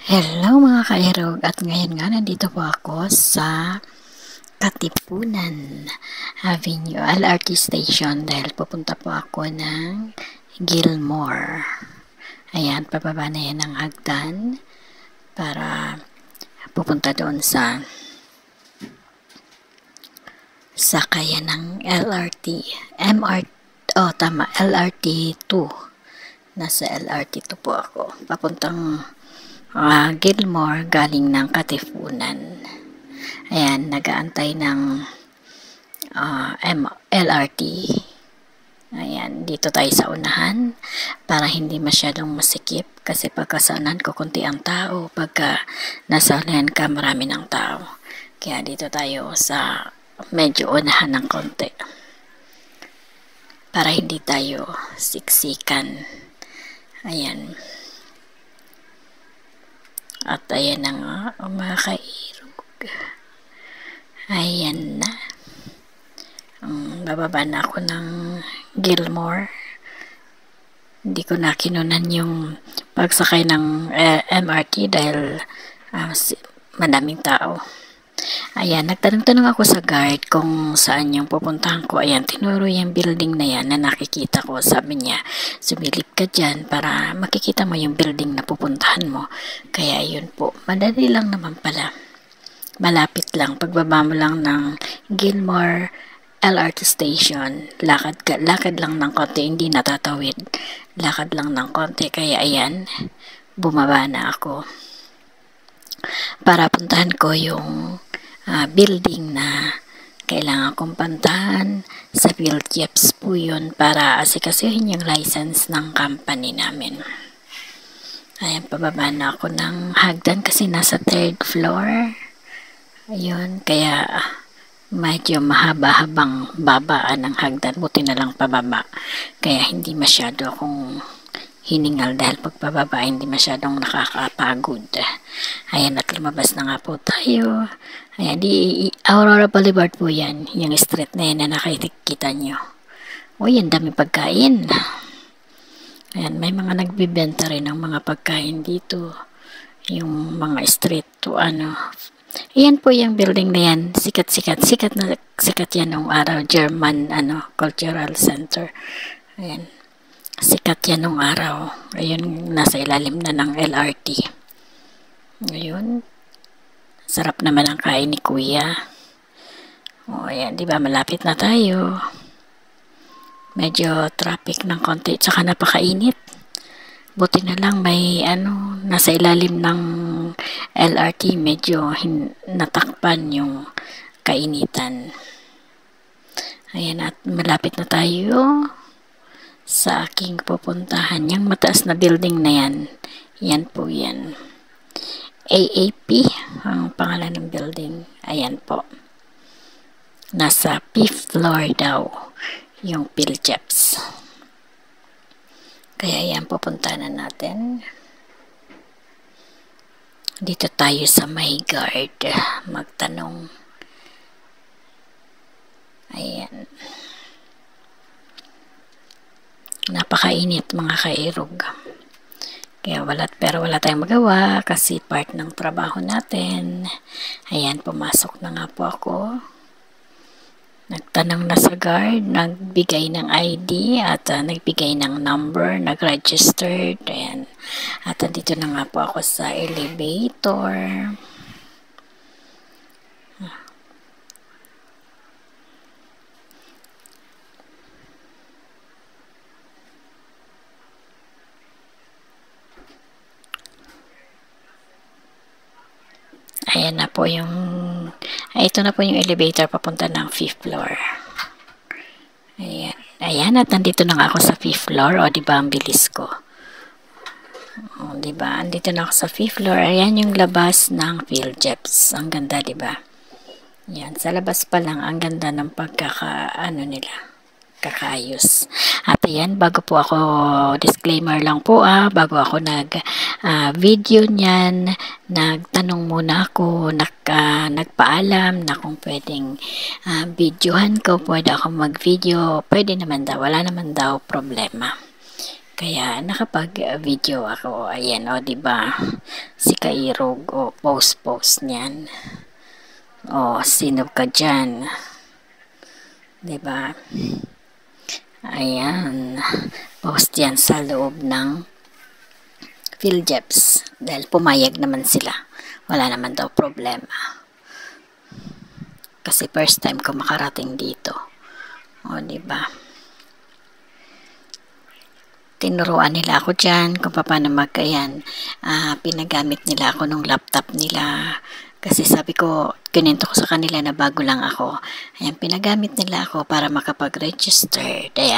Hello mga kairog, at ngayon nga nandito po ako sa Katipunan Avenue LRT Station dahil pupunta po ako ng Gilmore. Ayan, pababa na yan ng hagdan para pupunta doon sa sakayan ng LRT. LRT 2. Nasa LRT 2 po ako. Papuntang Gilmore galing ng Katipunan. Ayan, nag-aantay ng LRT. Ayan, dito tayo sa unahan para hindi masyadong masikip kasi pagka sa unahan kukunti ang tao, pagka nasa unahan ka marami ng tao. Kaya dito tayo sa medyo unahan ng konti para hindi tayo siksikan. Ayan. At ayan na nga, mga kairog. Ayan na. Bababa na ako ng Gilmore. Hindi ko na kinunan yung pagsakay ng MRT dahil madaming tao. Ayan, nagtanong-tanong ako sa guard kung saan yung pupuntahan ko. Ayan, tinuro yung building na yan na nakikita ko. Sabi niya, sumilip ka dyan para makikita mo yung building na pupuntahan mo. Kaya yun po, madali lang naman pala. Malapit lang, pagbaba mo lang ng Gilmore LRT Station, lakad lang ng konti, hindi natatawid. Lakad lang ng konti, kaya ayan, bumaba na ako. Para puntahan ko yung building na kailangan kong puntahan sa PhilJeps po yun para asikasuhin yung license ng company namin. Ayan, pababa na ako ng hagdan kasi nasa 3rd floor. Ayun, kaya medyo mahaba-habang babaan ng hagdan. Buti na lang pababa. Kaya hindi masyado akong hiningal dahil pagpababa hindi masyadong nakakapagod. Ayan, at lumabas na nga po tayo. Ayan, di Aurora Boulevard po yan. Yung street na yan na nakikita nyo. Uy, ang dami pagkain. Ayan, may mga nagbibenta rin ng mga pagkain dito. Yung mga street to Ayan po yung building na yan. Sikat yan nung araw. German Cultural Center. Ayan. Sikat yan nung araw. Ayun, nasa ilalim na ng LRT. Ayun. Sarap naman ang kain ni Kuya. O, ayan, di ba malapit na tayo. Medyo traffic ng konti, tsaka napakainit. Buti na lang may nasa ilalim ng LRT, medyo natakpan yung kainitan. Ayan, at malapit na tayo sa aking pupuntahan. Yung mataas na building na yan. Yan po yan. AAP ang pangalan ng building. Ayan po. Nasa 5th floor daw yung PhilJeps. Kaya yan, pupuntahan na natin. Dito tayo sa may guard magtanong. Ayan. Napakainit mga kairog. Kaya wala tayong magawa kasi part ng trabaho natin. Ayan, pumasok na nga po ako. Nagtanong na sa guard, nagbigay ng ID at nagbigay ng number, nag-registered. Ayan. At dito na nga po ako sa elevator. Ayan na po ito na po yung elevator papunta ng 5th floor. Ayan. Ayan, at nandito na nga ako sa 5th floor. O, diba, ang bilis ko. O, diba, andito na ako sa 5th floor. Ayan yung labas ng PhilJeps. Ang ganda, diba? Ayan, sa labas pa lang, ang ganda ng nila. Kakayos. At ayan, bago po ako, disclaimer lang po bago ako video niyan, nagtanong muna ako, nagpaalam na kung pwedeng videohan ko, pwede ako mag-video, pwede naman daw, wala naman daw problema. Kaya nakapag-video ako. Ayan, o, diba? kairog o post niyan. O, sino ka dyan? Diba? Ayan. Post yan sa loob ng PhilJeps. Dahil pumayag naman sila. Wala naman daw problema. Kasi first time ko makarating dito. O, diba? Tinuruan nila ako dyan kung paano magkayan. Pinagamit nila ako nung laptop nila. Kasi sabi ko, kininto ko sa kanila na bago lang ako. Ayan, pinagamit nila ako para makapag-register. Ayan.